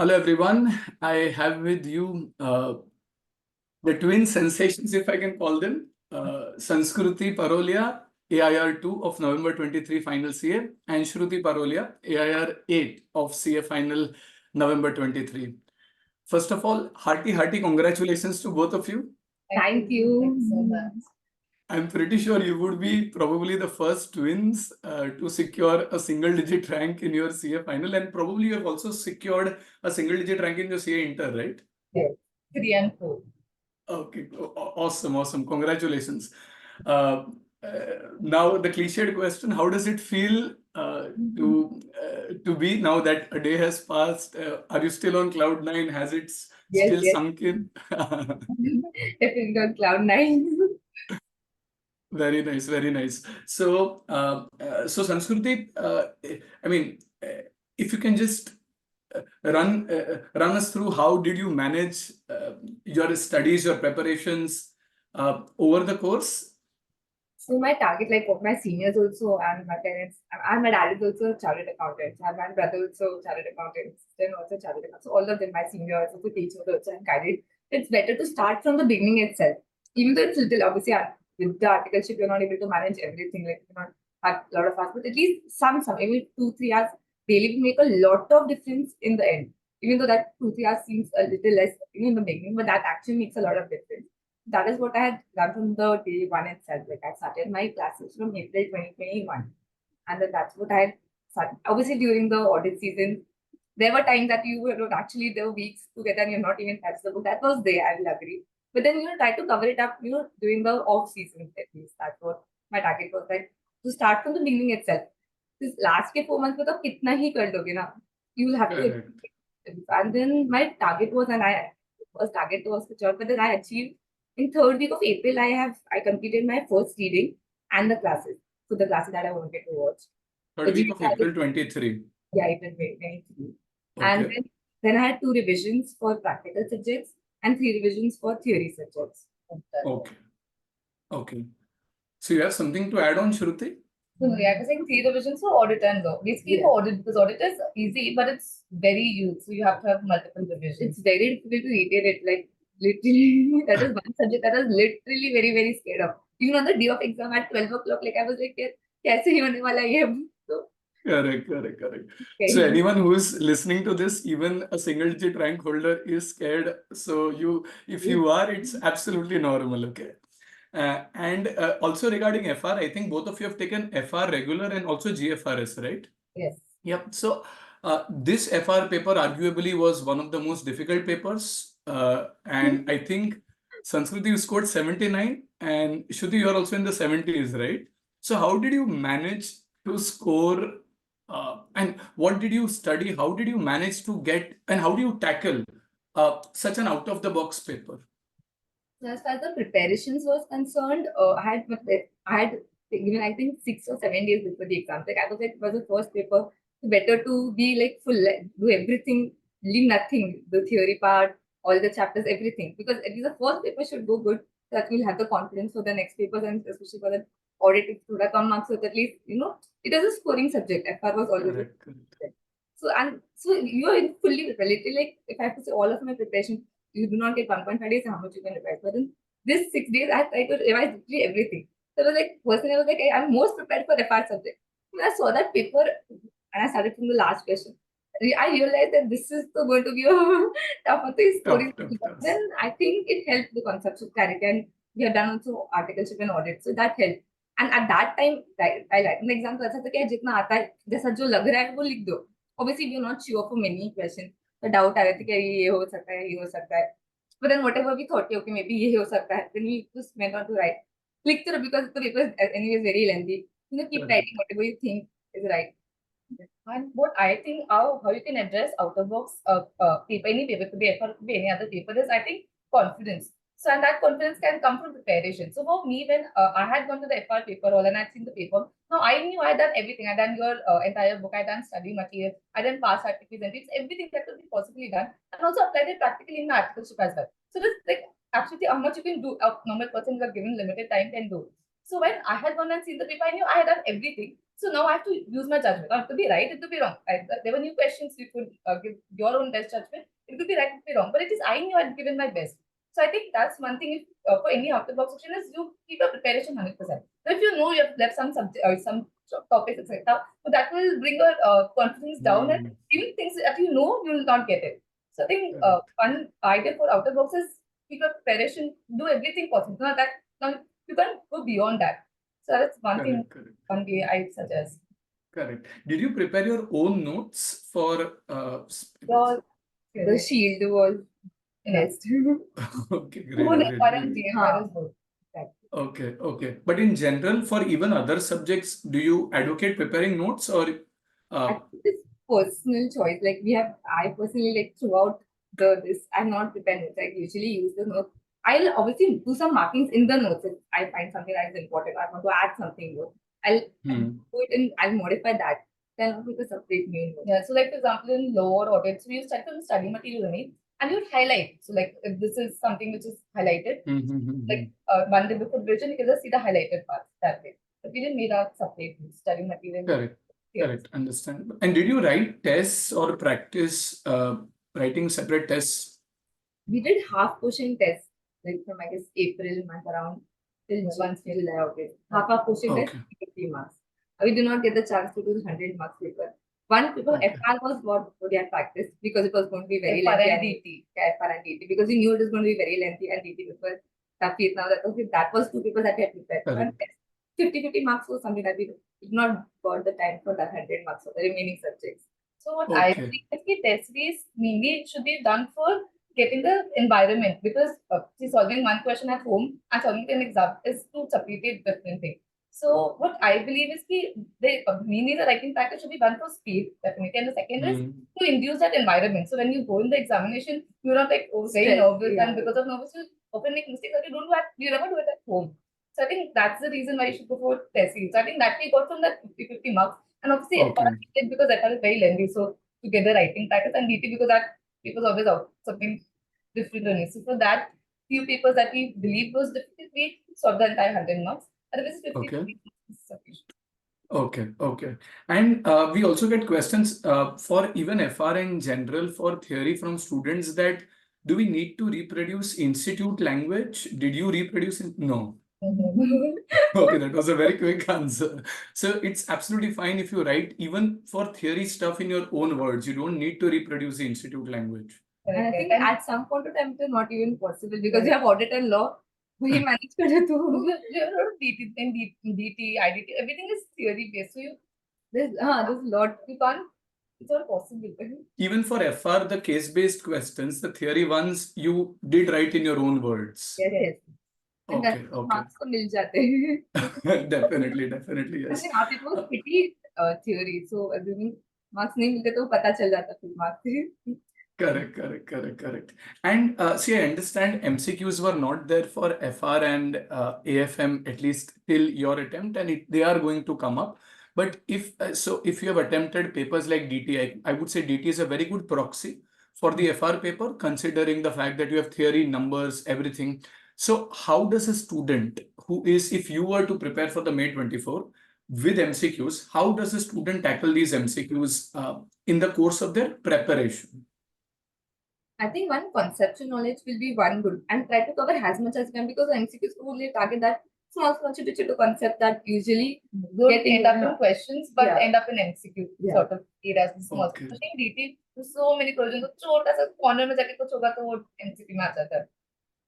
Hello everyone, I have with you the twin sensations, if I can call them, Sanskruti Parolia, AIR 2 of November 23 final CA, and Shruti Parolia, AIR 8 of CA final November 23. First of all, hearty congratulations to both of you. Thank you. Thanks so much. I'm pretty sure you would be probably the first twins to secure a single-digit rank in your CA final, and probably you have also secured a single-digit rank in your CA Inter, right? Yes. 3 and 4. Okay, awesome. Congratulations. Uh, now the cliched question: how does it feel to be now that a day has passed? Are you still on cloud nine? Has it still sunk in? Definitely on cloud 9. Very nice. So, Sanskruti, I mean, if you can just run us through how did you manage your studies, your preparations over the course? So my target, like what my seniors also and my parents, and my dad is also a chartered accountant, and my brother also chartered accountant, sister also chartered accountant. So all of them, my seniors, also teachers also, and guided. It's better to start from the beginning itself, even though it's little. Obviously, with the articleship, you're not able to manage everything. Like you not have a lot of hours, but at least some, maybe 2-3 hours daily will make a lot of difference in the end. Even though that 2-3 hours seems a little less in the beginning, but that actually makes a lot of difference. That is what I had done from the day one itself. Like I started my classes from April 2021. And then that's what I had started. Obviously, during the audit season, there were times that you were actually there were weeks together and you're not even touched the book. That was there, I will agree. But then try to cover it up, during the off season at least. That's what my target was, like to start from the beginning itself. This last 4 months with a kitna hi kar doge na. You will have to. And then my target was, and I was target was the job, but then I achieved in third week of April. I completed my first reading and the classes. So the classes that I wanted to watch. Third week of April 23. Yeah, April 23. And then I had 2 revisions for practical subjects and 3 revisions for theory subjects. Okay. So you have something to add on, Shruti? So yeah, because like 3 revisions for audit and law. Basically for audit, because audit is easy, but it's very huge. So you have to have multiple revisions. It's very difficult to retain it. Like literally, that is one subject that I was literally very scared of. Even on the day of exam at 12 o'clock, like I was like, kaise hone wala hai ab? So Correct. So anyone who is listening to this, even a single digit rank holder is scared. So if you are, it's absolutely normal. Okay. And also regarding FR, I think both of you have taken FR regular and also GFRS, right? Yes. Yep. So this FR paper arguably was one of the most difficult papers. And I think Sanskruti, you scored 79 and Shruti, you are also in the 70s, right? So how did you manage to score and what did you study? How did you manage to get and how do you tackle such an out-of-the-box paper? As far as the preparations was concerned, I had given I think 6 or 7 days before the exam. Like I was like, it was the first paper. Better to be like full, like, do everything, leave nothing, the theory part, all the chapters, everything. Because at least the first paper should go good. That we'll have the confidence for the next papers and especially for the audit. If thoda come marks, so at least it is a scoring subject. FR was always correct. So you are fully prepared. Like if I have to say all of my preparation, you do not get 1.5 days, how much you can revise. But in this 6 days, I tried to revise literally everything. So I was like, personally, I was like, I'm most prepared for FR subject. When I saw that paper and I started from the last question, I realized that this is going to be a tough story. Then I think it helped the conceptual clarity, and we have done also articleship and audit, so that helped. And at that time, I write an exam तो ऐसा था कि जितना आता है जैसा जो लग रहा है वो लिख दो. Obviously, we are not sure for many questions. The doubt आ रही थी कि ये हो सकता है, ये हो सकता है. But then whatever we thought, okay, maybe ये हो सकता है, then we just went on to write. Click through because the paper is anyway very lengthy. Keep writing whatever you think is right. And what I think how you can address out of box paper, any paper could be FR, could be any other paper is I think confidence. So and that confidence can come from preparation. So for me, when I had gone to the FR paper hall and I'd seen the paper, now I knew I had done everything. I done your entire book, I done study material, I done past articles and it's everything that could be possibly done, and also applied it practically in the articleship as well. So this like actually how much you can do. A normal person who are given limited time can do. So when I had gone and seen the paper, I knew I had done everything. So now I have to use my judgment. Now, it could be right, it could be wrong. There were new questions, you could give your own best judgment. It could be right, it could be wrong. But it is I knew I'd given my best. So I think that's one thing. If for any out of the box question is you keep your preparation 100%. So if you know you have left some subject or some topics, etc., so that will bring your confidence down, and even things that you know you will not get it. So I think Correct. one idea for outer box is keep your preparation, do everything possible. Now that now you can't go beyond that. So that's one thing, Correct. Correct. one way I suggest. Correct. Did you prepare your own notes for So the shield was next. Okay, great, Who great, great. GFR is good. Okay, okay. But in general, for even other subjects, do you advocate preparing notes or I think it's personal choice. Like I personally like throughout this, I'm not dependent. I usually use the notes. I'll obviously do some markings in the notes if I find something that is important. I want to add something new. I'll do it and I'll modify that. Then I'll make a separate new note. Yeah. So like for example, in lower audits, we use type of study material only, and you would highlight. So like if this is something which is highlighted, like one day before revision, you can just see the highlighted parts that way. But we didn't make out separate study material. Correct, Yes. correct, understandable. And did you write tests or practice writing separate tests? We did half question tests, like from I guess April month around till once July, August. Half question test, Okay. 50 marks. We did not get the chance to do the 100 marks paper. One paper, Okay. FR was what we had practiced because it was going to be very lengthy. And DT. Yeah, FR and DT. Because we knew it was going to be very lengthy, and DT paper tough. Now that okay, that was two papers that we had prepared. One Correct. test. 50 marks was something that we did not got the time for that 100 marks for the remaining subjects. So what I Okay. think is the test based mainly it should be done for getting the environment, because see, solving one question at home and solving an exam is two separate different things. So what I believe is the mainly the writing practice should be one for speed definitely, and the second is to induce that environment. So when you go in the examination, you're not like very nervous, and because of nervous you often make mistakes that you never do it at home. So I think that's the reason why you should go for test series. So I think that we got from that 50 marks, and obviously Okay. because that is very lengthy. So to get the writing practice, and DT because that it was always out something different only. So for that few papers that we believe was difficult, we solved the entire 100 marks. Otherwise, 50 Okay. is sufficient. Okay, okay. And we also get questions for even FR in general for theory from students that do we need to reproduce institute language? Did you reproduce it? No. Okay, that was a very quick answer. So it's absolutely fine if you write even for theory stuff in your own words. You don't need to reproduce the institute language. And I think at some point of time it is not even possible because you have audit and law. We manage to do. You have a lot of DT, DT, IDT, everything is theory based. So there's a lot you can't. It's not possible. Even for FR, the case-based questions, the theory ones, you did write in your own words. Yes, yes. And Okay, okay. marks तो मिल जाते हैं. Definitely, definitely, yes. लेकिन आप it was pretty theory. So assuming marks नहीं मिलते तो पता चल जाता फिर marks से. Correct, correct, correct, correct. And see, I understand MCQs were not there for FR and AFM at least till your attempt, and they are going to come up. But if if you have attempted papers like DT, I would say DT is a very good proxy for the FR paper, considering the fact that you have theory, numbers, everything. So how does a student who is, if you were to prepare for the May 24 with MCQs, how does a student tackle these MCQs in the course of their preparation? I think one conceptual knowledge will be one good, and try to cover as much as you can, because the MCQs only target that small chitty concept that usually get end up in questions but end up in MCQ sort of areas. Small, especially in DT, so many questions. तो छोटा सा corner में जाके कुछ होगा तो वो MCQ में आ जाता है.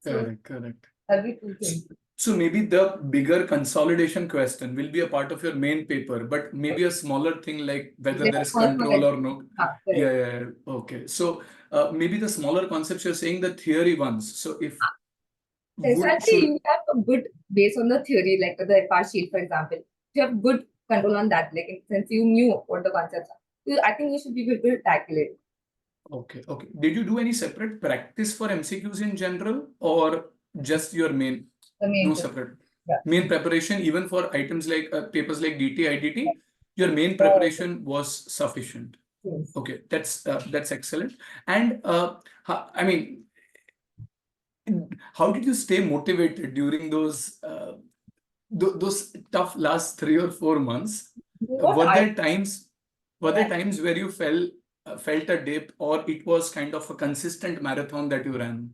Correct, correct. That'll be two things. So maybe the bigger consolidation question will be a part of your main paper, but maybe a smaller thing like whether there is control or no. Yeah. Okay. So maybe the smaller concepts you're saying the theory ones. So if exactly you have a good base on the theory, like the FR sheet, for example, you have good control on that. Like since you knew what the concepts are, I think you should be able to tackle it. Okay, okay. Did you do any separate practice for MCQs in general, or just your main? No separate. Main preparation, even for items like papers like DT, IDT, your main preparation was sufficient. Yes. Okay, that's excellent. And I mean, how did you stay motivated during those tough last 3 or 4 months? What Were I there times, were there yeah. times where you felt a dip, or it was kind of a consistent marathon that you ran?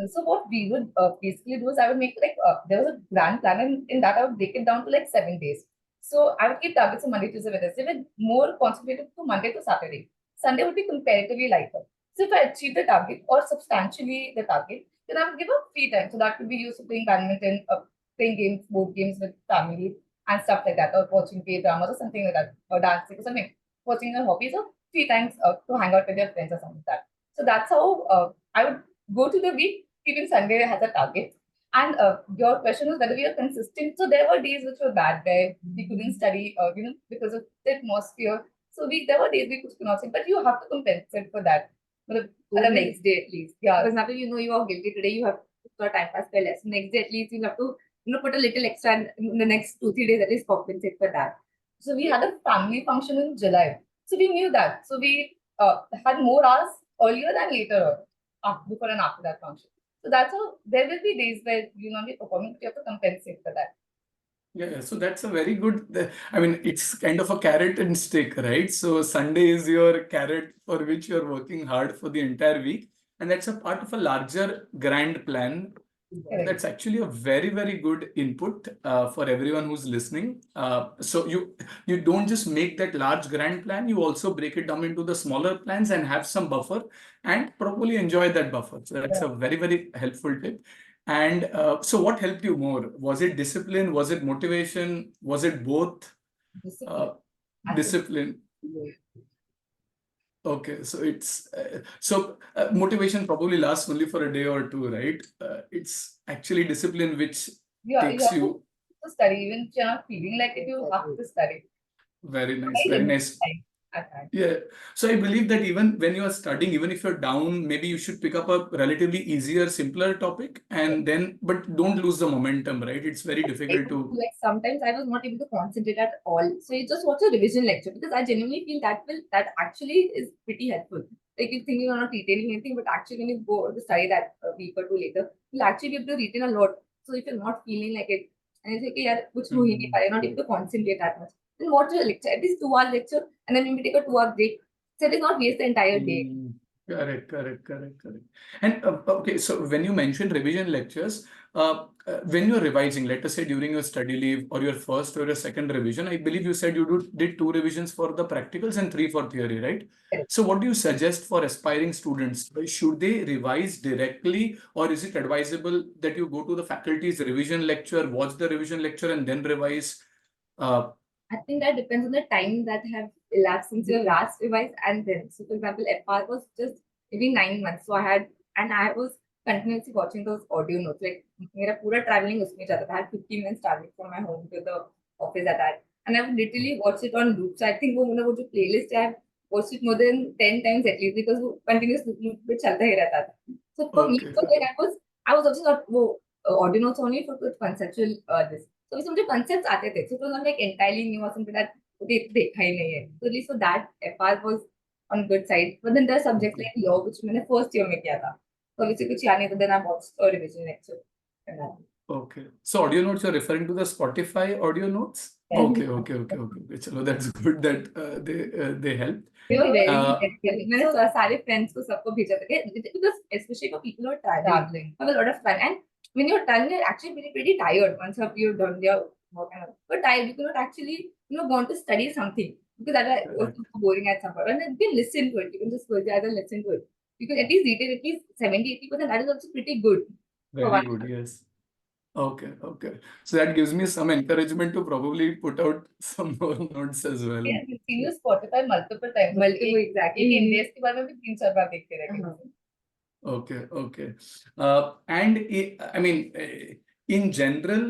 So what we would basically do is I would make like there was a grand plan, and in that I would break it down to like 7 days. So I would keep targets on Monday, Tuesday, Wednesday, with more concentrated to Monday to Saturday. Sunday would be comparatively lighter. So if I achieve the target or substantially the target, then I would give up free time. So that could be used for playing badminton, playing games, board games with family and stuff like that, or watching K dramas or something like that, or dancing or something, watching your hobbies or free times to hang out with your friends or something like that. So that's how I would go to the week, even Sunday has a target. And your question was whether we are consistent. So there were days which were bad where we couldn't study, because of the atmosphere. So there were days we could not study, but you have to compensate for that. But the next day at least. Yeah. For example, you are guilty today, you have to time pass by less. Next day at least you have to put a little extra in the next 2-3 days at least compensate for that. So we had a family function in July. So we knew that. So we had more hours earlier than later before and after that function. So that's how there will be days where be performing, but you have to compensate for that. Yeah, so that's a very good. I mean, it's kind of a carrot and stick, right? So Sunday is your carrot for which you're working hard for the entire week, and that's a part of a larger grand plan. Correct. That's actually a very, very good input for everyone who's listening. So you don't just make that large grand plan, you also break it down into the smaller plans and have some buffer and probably enjoy that buffer. So that's a very, very helpful tip. And so what helped you more? Was it discipline? Was it motivation? Was it both? Discipline. Discipline. Okay, so motivation probably lasts only for a day or two, right? It's actually discipline which You takes have you. to study, even if you're not feeling like it, you have to study. Very nice, I very limit nice. time at that. Yeah. So I believe that even when you are studying, even if you're down, maybe you should pick up a relatively easier, simpler topic and then, but don't lose the momentum, right? It's very difficult to. Like sometimes I was not able to concentrate at all. So you just watch a revision lecture because I genuinely feel that actually is pretty helpful. Like you think you're not retaining anything, but actually when you go to study that a week or two later, you'll actually be able to retain a lot. So if you're not feeling like it, and you say, okay, yeah, kuch ho hi nahi pa raha, you're not able to concentrate that much. Then watch a lecture, at least 2 hour lecture, and then maybe take a 2 hour break. So it is not waste the entire day. Correct, correct, correct, correct. And okay, so when you mentioned revision lectures, when you're revising, let us say during your study leave or your first or your second revision, I believe you said you did 2 revisions for the practicals and 3 for theory, right? Correct. So what do you suggest for aspiring students? Should they revise directly, or is it advisable that you go to the faculty's revision lecture, watch the revision lecture and then revise? I think that depends on the time that have elapsed since your last revise and then. So, for example, FR was just maybe 9 months. So I was continuously watching those audio notes. Like, मेरा पूरा traveling उसमें जाता था. I had 15 minutes traveling from my home to the office at that. And I've literally watched it on loop. So I think वो जो playlist है, I've watched it more than 10 times at least because वो continuous loop पे चलता ही रहता था. So for me, Okay, it was like I was also not वो audio notes only for conceptual this. So इसमें मुझे concepts आते थे. So it was not like entirely new or something that देखा ही नहीं है. So at least so that FR was on good side. But then there are subjects like law which मैंने first year में किया था. So obviously कुछ याद नहीं था. Then I watched a revision lecture. okay. So audio notes, you're referring to the Spotify audio notes? Yeah. Okay, okay, okay, okay. Chalo, that's good that they helped. They were very Uh, helpful. मैंने सारे friends को सबको भेजा था because especially for people who are traveling, have a lot of fun. And when you're done, you're actually pretty tired once you're done your work and all. But tired, you cannot actually want to study something because that was boring at some point. And then you can listen to it. You can just go there and listen to it. You can at least read it at least 70-80%. That is also pretty good. Very good, yes. Okay, okay. So that gives me some encouragement to probably put out some more notes as well. Yeah, we've seen you Spotify multiple times. Multiple, exactly. एक Indians के बारे में भी 3-4 बार देखते रहे. Okay, okay. And I mean, in general,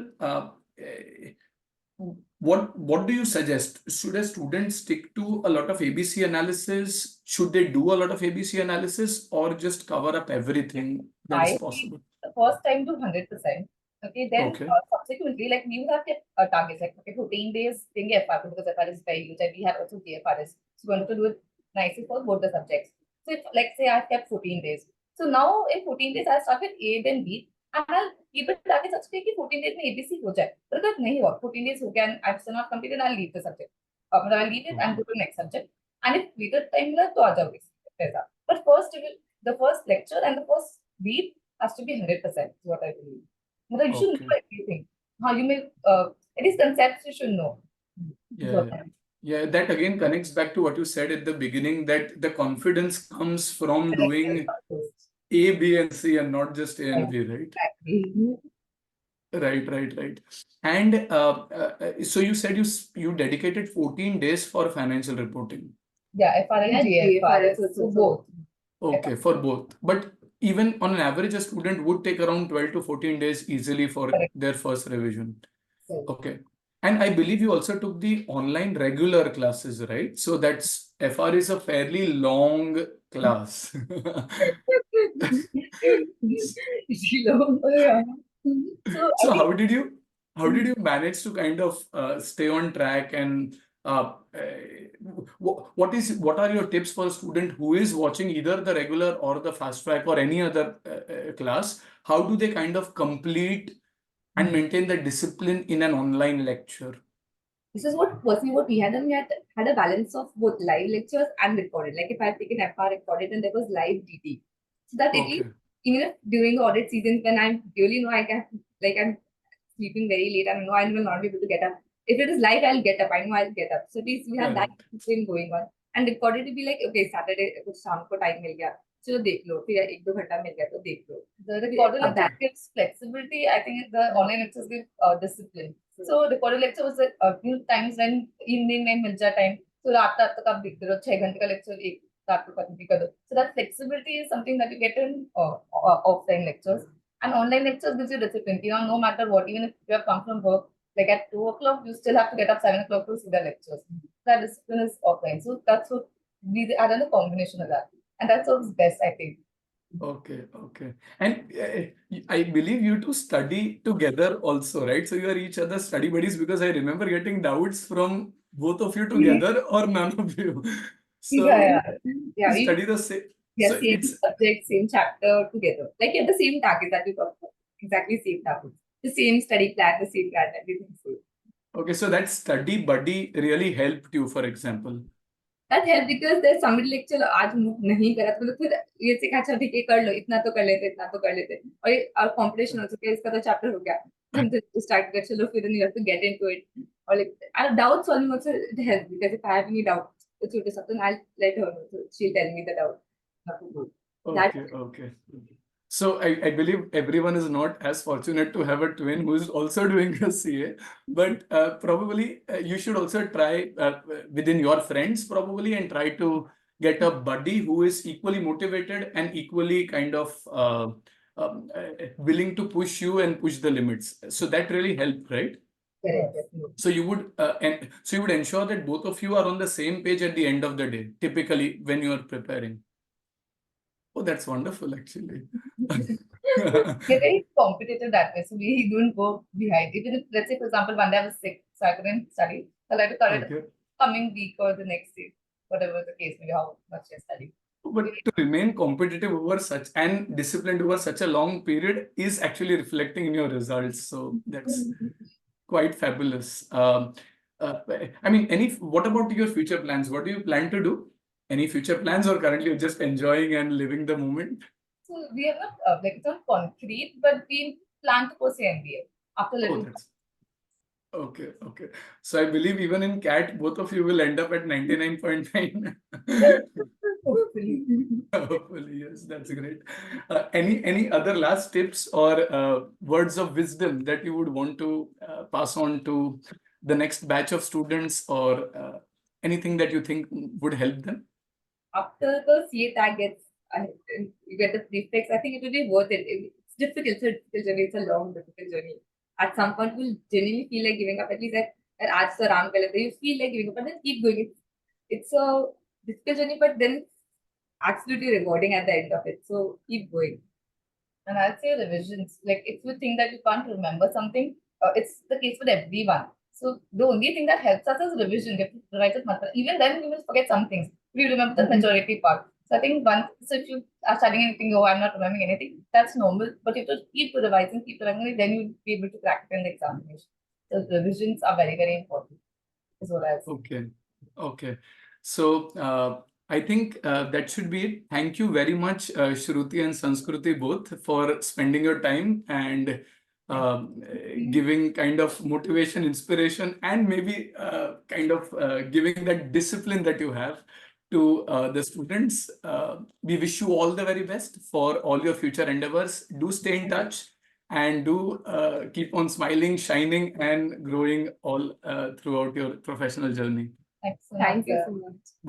what do you suggest? Should a student stick to a lot of ABC analysis? Should they do a lot of ABC analysis or just cover up everything that is possible? The first time do 100%. Okay, then Okay. Subsequently, like we would have kept targets like okay, 14 days doing FR because FR is very huge and we have also DFRS. So we want to do it nicely for both the subjects. So if like say I've kept 14 days. So now in 14 days I'll start with A then B and I'll keep it target such कि 14 days में ABC हो जाए. But अगर नहीं हुआ 14 days हो गया and I've still not completed, I'll leave the subject. I'll leave it and go to the next subject. And if later time left, तो आ जाओगे ऐसा. But first, the first lecture and the first week has to be 100%. Is what I believe. मतलब you should Okay. know everything. How you may at least concepts you should know. Is what Yeah. I- Yeah, that again connects back to what you said at the beginning, that the confidence comes from doing A, B, and C and not just A and B, right? Exactly. Right. And so you said you dedicated 14 days for financial reporting. Yeah, FRS, Yeah, GFRS, GFRS so both. Okay, for both. But even on an average, a student would take around 12 to 14 days easily for Correct. their first revision. Correct. Okay. And I believe you also took the online regular classes, right? So that's FR is a fairly long class. Yeah. So I So think how did you manage to kind of stay on track, and what are your tips for a student who is watching either the regular or the fast track or any other class? How do they kind of complete and maintain the discipline in an online lecture? this is what personally what we had done. We had a balance of both live lectures and recorded. Like if I had taken FR recorded and there was live DT. So that at Okay. least even if during the audit seasons when I really know I can I'm sleeping very late and I know I will not be able to get up. If it is live, I'll get up. I know I'll get up. So at least we have that Correct. thing going on. And recorded to be like, okay, Saturday कुछ शाम को time मिल गया, चलो देख लो. फिर एक दो घंटा मिल गया तो देख लो. The recorded Okay. lecture gives flexibility. I think the online lectures give discipline. So recorded lecture was a few times when evening में मिल जाए time. So रात तक आप देखते रहो 6 घंटे का lecture एक रात को खत्म भी कर दो. So that flexibility is something that you get in offline lectures. And online lectures gives you discipline. You know, no matter what, even if you have come from work, like at 2 o'clock, you still have to get up 7 o'clock to see the lectures. That discipline is offline. So that's what we are done a combination of that. And that's what's best, I think. Okay. And I believe you two study together also, right? So you are each other's study buddies, because I remember getting doubts from both of you together or none of you. So Yeah. you We study the same. yeah, So same it's subject, same chapter together. Like you have the same target that we talked about. Exactly same target. The same study plan, the same plan, everything same. okay. So that study buddy really helped you, for example. That helped because there's somebody lecture आज नहीं करा तो फिर ये से अच्छा ठीक है कर लो इतना तो कर लेते और कंपटीशन हो चुका है इसका तो चैप्टर हो गया हम तो स्टार्ट कर चलो फिर you have to get into it or like doubt solving also it helps because if I have any doubt it's छोटे something I'll let her know so she'll tell me the doubt how to do that Okay. So I believe everyone is not as fortunate to have a twin who is also doing a CA, but probably you should also try within your friends probably and try to get a buddy who is equally motivated and equally kind of willing to push you and push the limits. So that really helped, right? correct. So you would ensure that both of you are on the same page at the end of the day, typically when you are preparing. Oh, that's wonderful, actually. We're very competitive that way, so we don't go behind. Even if, let's say, for example, one day I was sick, so I couldn't study. So I had to cut it Okay. coming week or the next day, whatever the case may be, how much I study. But to remain competitive over such and disciplined over such a long period is actually reflecting in your results. So that's quite fabulous. I mean, what about your future plans? What do you plan to do? Any future plans, or currently you're just enjoying and living the moment? So we have not like it's not concrete, but we plan to pursue MBA after Oh, little. that's okay. So I believe even in CAT, both of you will end up at 99.9. Hopefully. Hopefully, yes, that's great. Any other last tips or words of wisdom that you would want to pass on to the next batch of students, or anything that you think would help them? After the CA tag gets, you get the prefix, I think it will be worth it. It's difficult, it's a difficult journey, it's a long, difficult journey. At some point, you'll genuinely feel like giving up. At least at aaj to aram kar lete, you feel like giving up, but then keep going. It's a difficult journey, but then it's absolutely rewarding at the end of it. So keep going. And I'll say revisions. Like if you think that you can't remember something, it's the case with everyone. So the only thing that helps us is revision. We have to write it mantra. Even then, we will forget some things. We remember the majority part. So I think so if you are studying anything, oh, I'm not remembering anything, that's normal. But you have to keep revising, then you'll be able to crack it in the examination. So revisions are very, very important. Is what I'll say. Okay. Okay. So I think that should be it. Thank you very much, Shruti and Sanskruti both, for spending your time and giving kind of motivation, inspiration, and maybe kind of giving that discipline that you have to the students. We wish you all the very best for all your future endeavors. Do stay in touch and do keep on smiling, shining, and growing all throughout your professional journey. Thank you so much.